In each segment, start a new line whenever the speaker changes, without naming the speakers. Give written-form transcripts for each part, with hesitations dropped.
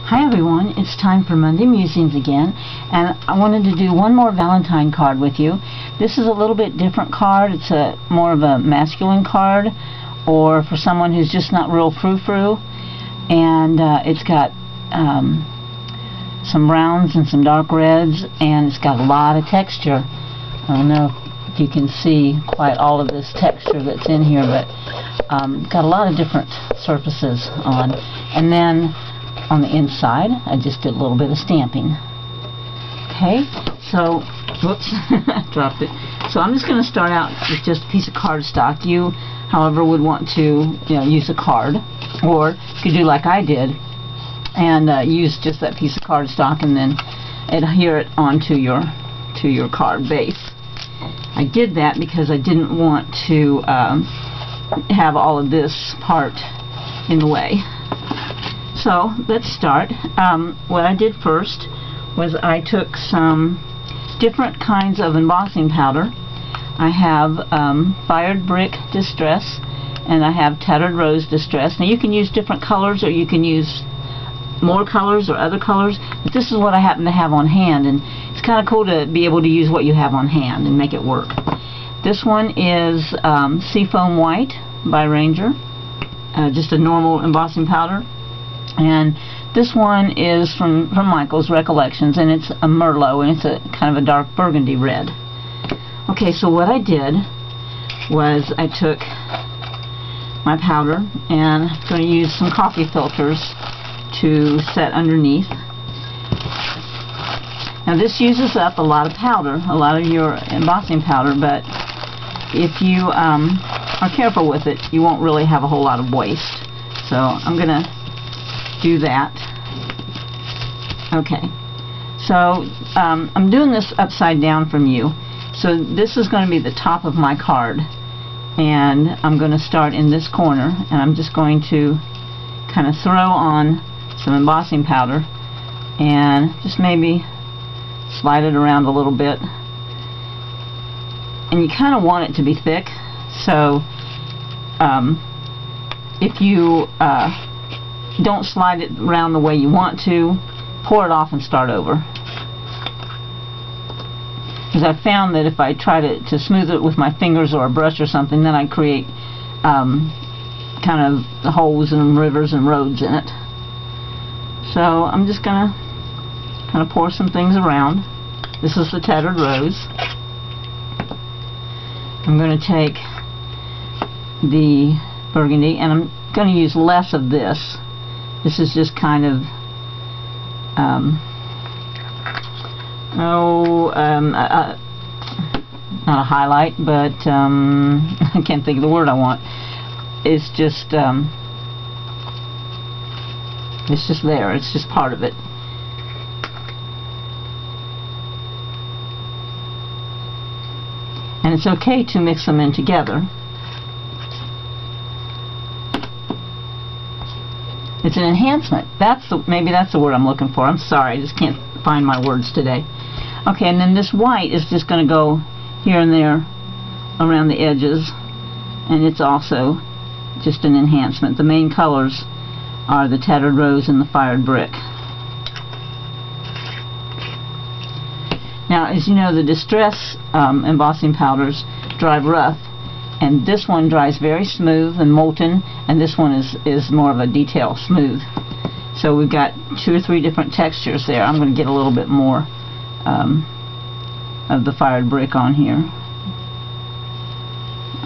Hi everyone, it's time for Monday Musings again, and I wanted to do one more Valentine card with you. This is a little bit different card. It's more of a masculine card, or for someone who's just not real frou-frou, and it's got some browns and some dark reds, and it's got a lot of texture. I don't know if you can see quite all of this texture that's in here, but got a lot of different surfaces on. And then on the inside, I just did a little bit of stamping. Okay, so, whoops, dropped it. So I'm just going to start out with just a piece of cardstock. You, however, would want to, use a card, or you could do like I did and use just that piece of cardstock and then adhere it onto your card base. I did that because I didn't want to have all of this part in the way. So let's start. What I did first was I took some different kinds of embossing powder. I have Fired Brick Distress, and I have Tattered Rose Distress. Now you can use different colors, or you can use more colors or other colors, but this is what I happen to have on hand, and it's kind of cool to be able to use what you have on hand and make it work. This one is Seafoam White by Ranger, just a normal embossing powder. And this one is from Michael's Recollections, and it's a Merlot, and it's a kind of a dark burgundy red. Okay, so what I did was I took my powder, and I'm going to use some coffee filters to set underneath. Now this uses up a lot of powder, a lot of your embossing powder, but if you are careful with it, you won't really have a whole lot of waste. So I'm going to do that. Okay, so I'm doing this upside down from you. So this is going to be the top of my card, and I'm going to start in this corner, and I'm just going to kind of throw on some embossing powder and just maybe slide it around a little bit. And you kind of want it to be thick, so if you don't slide it around the way you want to, pour it off and start over. Because I found that if I try to smooth it with my fingers or a brush or something, then I create kind of holes and rivers and roads in it. So I'm just going to kind of pour some things around. This is the Tattered Rose. I'm going to take the burgundy, and I'm going to use less of this. This is just kind of not a highlight, but I can't think of the word I want. It's just there. It's just part of it. And it's okay to mix them in together. It's an enhancement. Maybe that's the word I'm looking for. I'm sorry, I just can't find my words today. Okay, and then this white is just going to go here and there around the edges, and it's also just an enhancement. The main colors are the Tattered Rose and the Fired Brick. Now, as you know, the Distress embossing powders dry rough, and this one dries very smooth and molten, and this one is more of a detail smooth. So we've got 2 or 3 different textures there. I'm going to get a little bit more of the Fired Brick on here.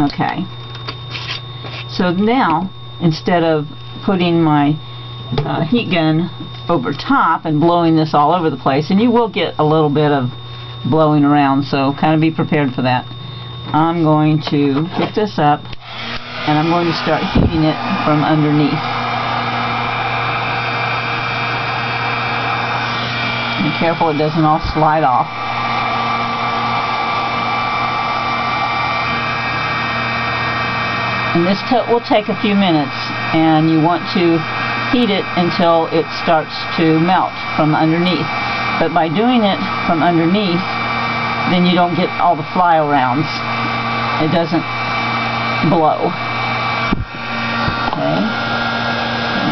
Okay. So now, instead of putting my heat gun over top and blowing this all over the place, and you will get a little bit of blowing around, so kind of be prepared for that. I'm going to pick this up, and I'm going to start heating it from underneath. Be careful it doesn't all slide off. And this will take a few minutes, and you want to heat it until it starts to melt from underneath. But by doing it from underneath, then you don't get all the fly-arounds. It doesn't blow. Okay.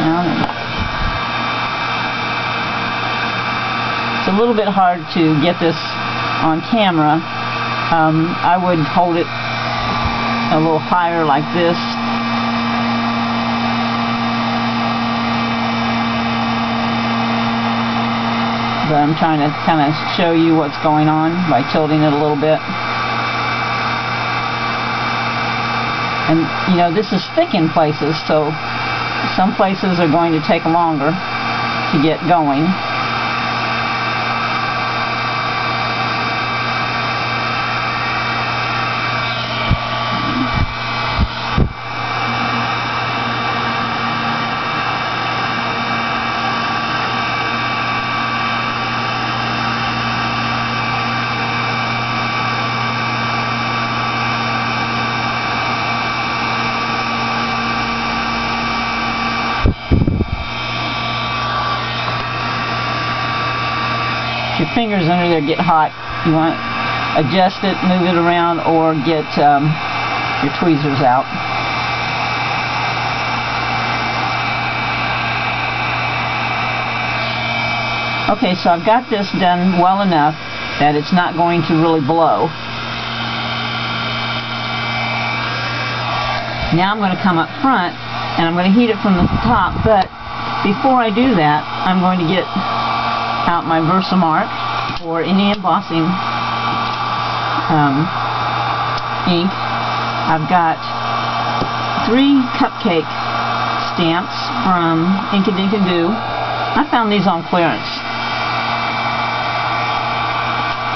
Now a little bit hard to get this on camera. I would hold it a little higher like this. But I'm trying to kind of show you what's going on by tilting it a little bit. And you know, this is thick in places, so some places are going to take longer to get going. Your fingers under there get hot. You want to adjust it, move it around, or get your tweezers out. Okay, so I've got this done well enough that it's not going to really blow. Now I'm going to come up front and I'm going to heat it from the top, but before I do that, I'm going to get out my Versamark or any embossing ink. I've got 3 cupcake stamps from Ink and Dink and Do. I found these on clearance.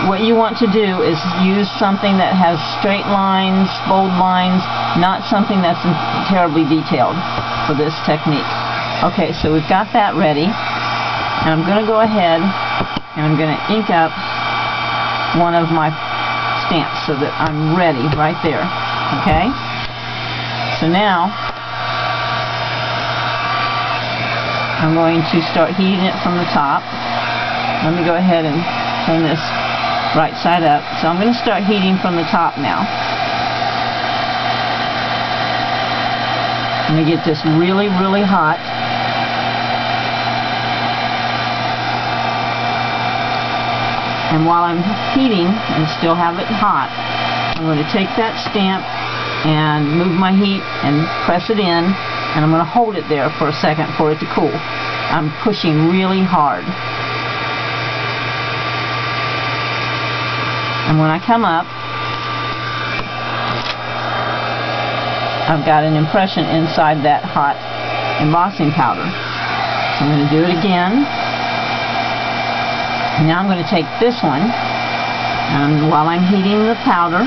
What you want to do is use something that has straight lines, bold lines, not something that's terribly detailed for this technique. Okay, so we've got that ready. And I'm going to go ahead and I'm going to ink up one of my stamps so that I'm ready right there. Okay? So now I'm going to start heating it from the top. Let me go ahead and turn this right side up. So I'm going to start heating from the top now. I'm going to get this really, really hot. And while I'm heating and still have it hot, I'm going to take that stamp and move my heat and press it in, and I'm going to hold it there for a second for it to cool. I'm pushing really hard. And when I come up, I've got an impression inside that hot embossing powder. So I'm going to do it again. Now I'm going to take this one, and while I'm heating the powder,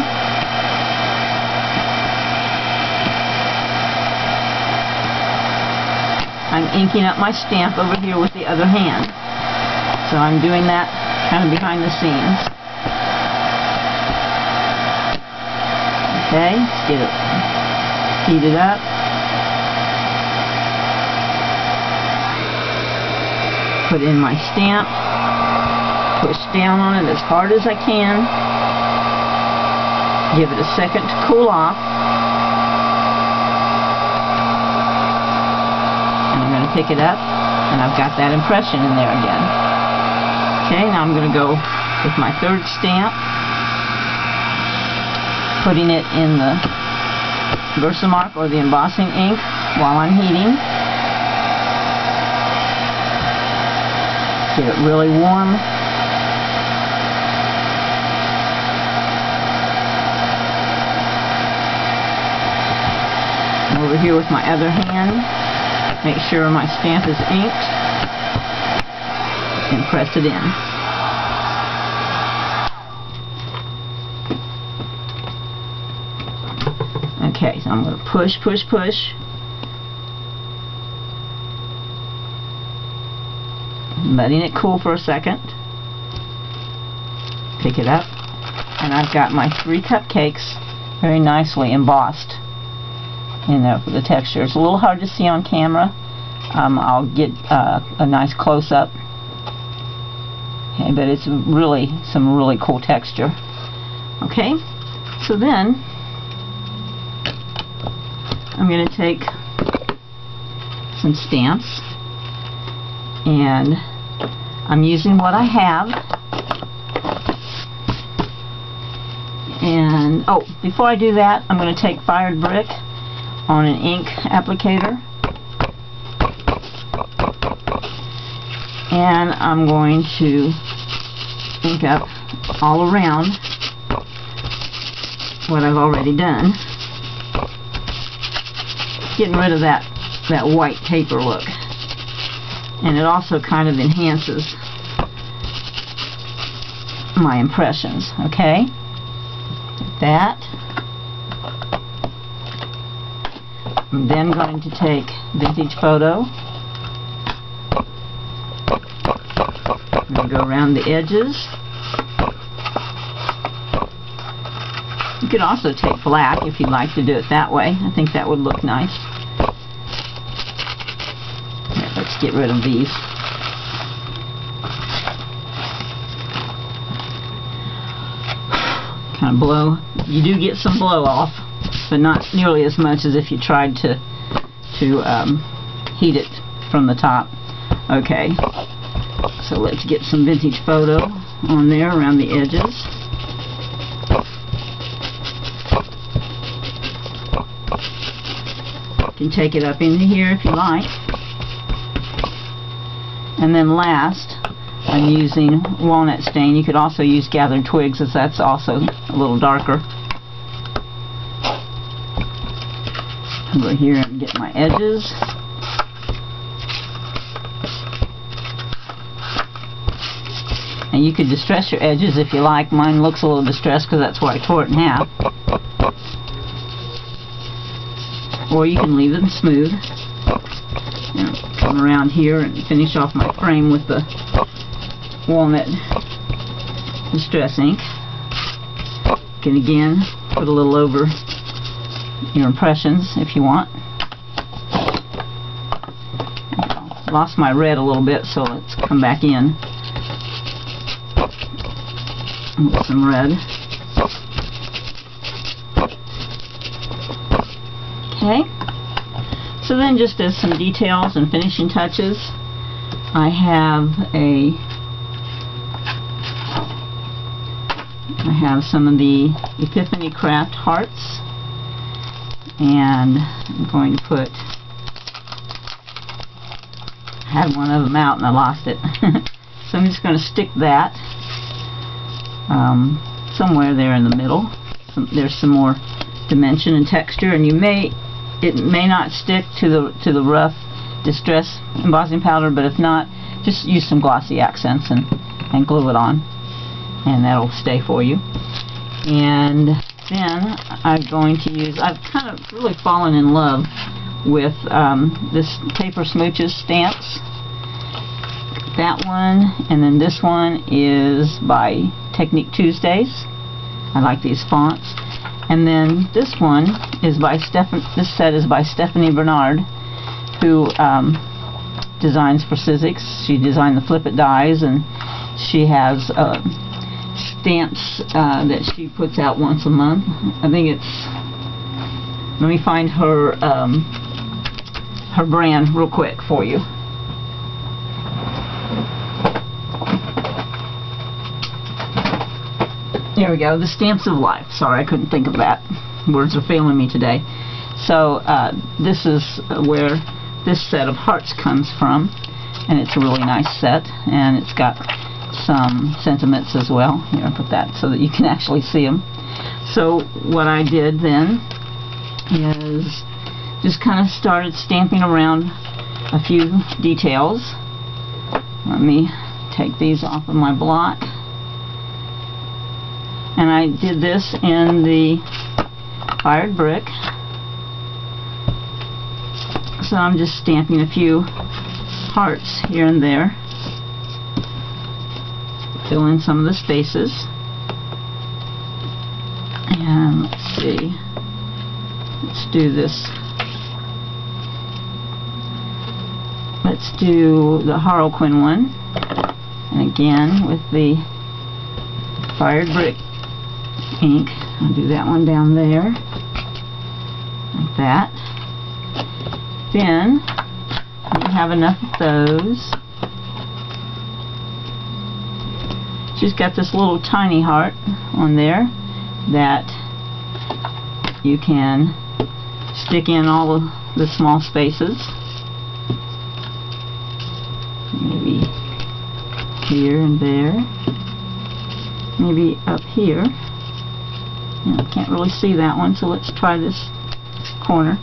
I'm inking up my stamp over here with the other hand. So I'm doing that kind of behind the scenes. Okay, let's get it heated up. Put in my stamp. Push down on it as hard as I can. Give it a second to cool off. And I'm going to pick it up, and I've got that impression in there again. Okay, now I'm going to go with my 3rd stamp, putting it in the Versamark or the embossing ink while I'm heating. Get it really warm. Over here with my other hand, make sure my stamp is inked, and press it in. Okay, so I'm going to push, push, push. Letting it cool for a second. Pick it up, and I've got my 3 cupcakes very nicely embossed in there for the texture. It's a little hard to see on camera. I'll get a nice close-up. Okay, but it's really some really cool texture. Okay, so then I'm going to take some stamps, and I'm using what I have. And, oh, before I do that, I'm going to take fired brick on an ink applicator. And I'm going to ink up all around what I've already done. Getting rid of that white paper look. And it also kind of enhances my impressions, okay? Like that. I'm then going to take vintage photo. I'm going to go around the edges. You could also take black if you'd like to do it that way. I think that would look nice. Right, let's get rid of these. Kind of blow. You do get some blow off, but not nearly as much as if you tried to heat it from the top. Okay, so let's get some vintage photo on there around the edges. You can take it up into here if you like. And then last, I'm using walnut stain. You could also use gathered twigs, as that's also a little darker. I'll go here and get my edges. And you could distress your edges if you like. Mine looks a little distressed because that's why I tore it in half. Or you can leave them smooth. And come around here and finish off my frame with the walnut distress ink. You can again put a little over your impressions if you want. Lost my red a little bit, so let's come back in with some red. Okay, so then just as some details and finishing touches, I have some of the Epiphany Craft hearts, and I'm going to put, I had one of them out and I lost it. So I'm just going to stick that somewhere there in the middle. There's some more dimension and texture, and it may not stick to the rough distress embossing powder, but if not, just use some glossy accents and glue it on, and that'll stay for you. And then I'm going to use, I've kind of really fallen in love with this Paper Smooches stamps. That one, and then this one is by Technique Tuesdays. I like these fonts. And then this one is by this set is by Stephanie Bernard, who designs for Sizzix. She designed the Flip It dies, and she has stamps that she puts out once a month. I think it's, let me find her her brand real quick for you. There we go, the Stamps of Life. Sorry, I couldn't think of that. Words are failing me today. So this is where this set of hearts comes from, and it's a really nice set, and it's got some sentiments as well. Here, I'll put that so that you can actually see them. So what I did then is just kind of started stamping around a few details. Let me take these off of my block. And I did this in the fired brick. So I'm just stamping a few hearts here and there. Fill in some of the spaces. And let's see. Let's do this. Let's do the Harlequin one. And again with the fired brick ink. I'll do that one down there, like that. Then, when you have enough of those, she's got this little tiny heart on there that you can stick in all of the small spaces. Maybe here and there. Maybe up here. Can't really see that one, so let's try this corner.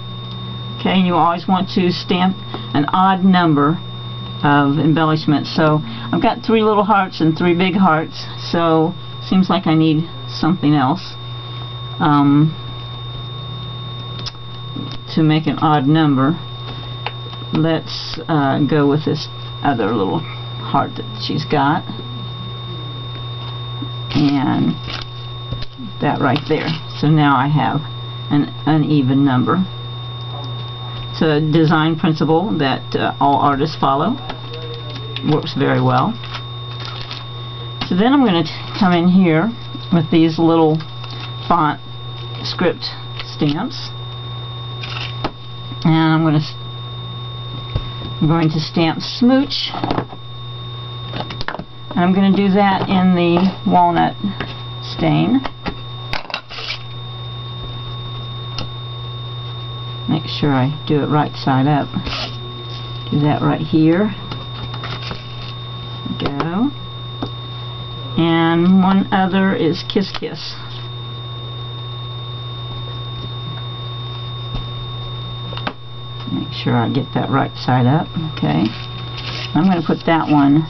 Okay, and you always want to stamp an odd number of embellishments. So I've got 3 little hearts and 3 big hearts, so seems like I need something else to make an odd number. Let's go with this other little heart that she's got, and that right there. So now I have an uneven number. It's a design principle that all artists follow. Works very well. So then I'm going to come in here with these little font script stamps, and I'm going to stamp Smooch. And I'm going to do that in the walnut stain. Make sure I do it right side up. Do that right here. Go. And one other is Kiss Kiss. Make sure I get that right side up. Okay. I'm going to put that one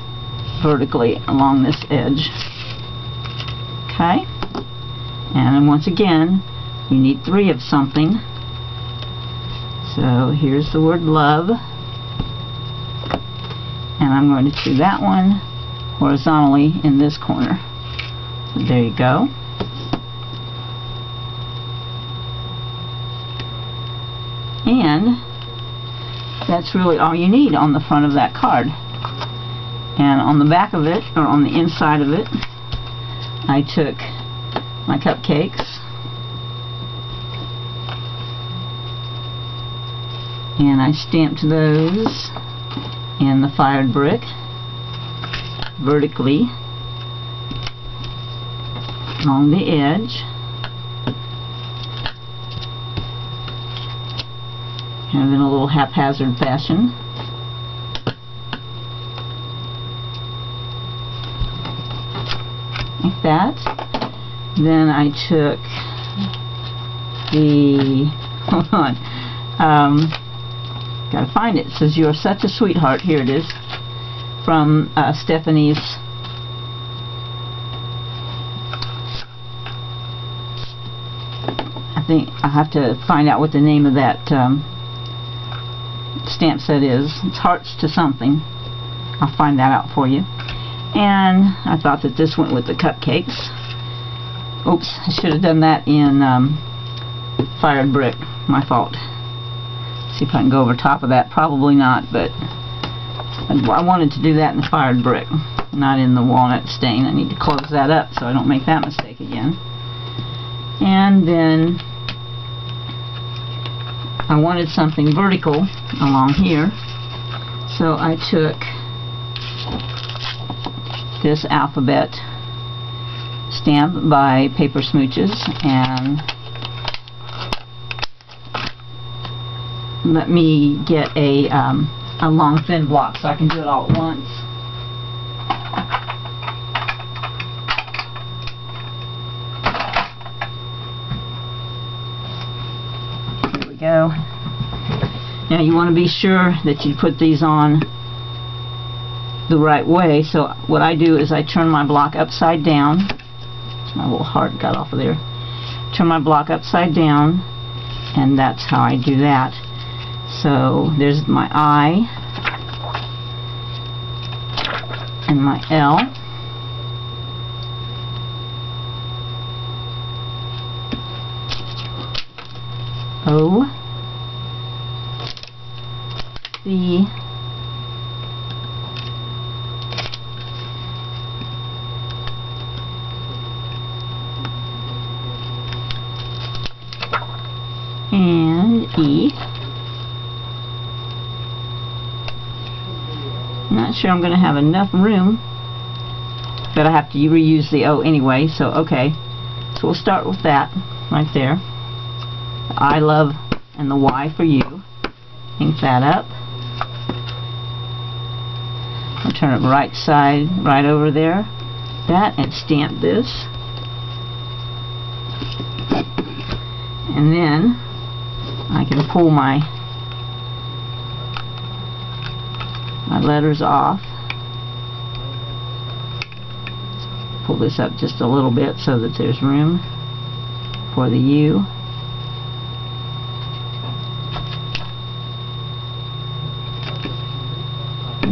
vertically along this edge. Okay. And then once again, you need 3 of something. So here's the word love, and I'm going to do that one horizontally in this corner. So there you go. And that's really all you need on the front of that card. And on the back of it, or on the inside of it, I took my cupcakes and I stamped those in the fired brick vertically along the edge, kind of in a little haphazard fashion. Like that. Then I took the, hold on, gotta find it. It says, "You're such a sweetheart." Here it is, from Stephanie's I think I have to find out what the name of that stamp set is. It's Hearts to something. I'll find that out for you. And I thought that this went with the cupcakes. Oops, I should have done that in fired brick. My fault. See if I can go over top of that. Probably not, but I wanted to do that in the fired brick, not in the walnut stain. I need to close that up so I don't make that mistake again. And then I wanted something vertical along here, so I took this alphabet stamp by Paper Smooches and let me get a long thin block so I can do it all at once. Here we go. Now you want to be sure that you put these on the right way, so what I do is I turn my block upside down. My little heart got off of there. Turn my block upside down, and that's how I do that. So there's my I and my L. O, C, and E. I'm not sure I'm going to have enough room but I have to reuse the O anyway, so okay. So we'll start with that right there. The I love and the Y for you. Ink that up. I'll turn it right side, right over there. That, and stamp this. And then I can pull my letters off. Pull this up just a little bit so that there's room for the U.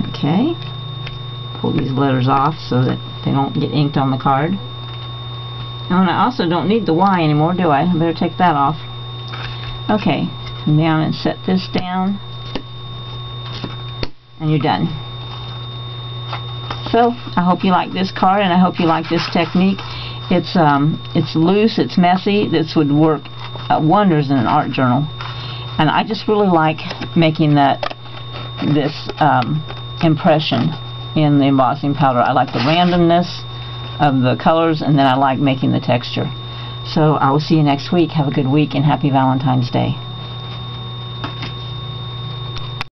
Okay. Pull these letters off so that they don't get inked on the card. And I also don't need the Y anymore, do I? I better take that off. Okay, come down and set this down, and you're done. So I hope you like this card, and I hope you like this technique. It's loose, it's messy. This would work wonders in an art journal, and I just really like making this impression in the embossing powder. I like the randomness of the colors, and then I like making the texture. So I will see you next week. Have a good week, and happy Valentine's Day.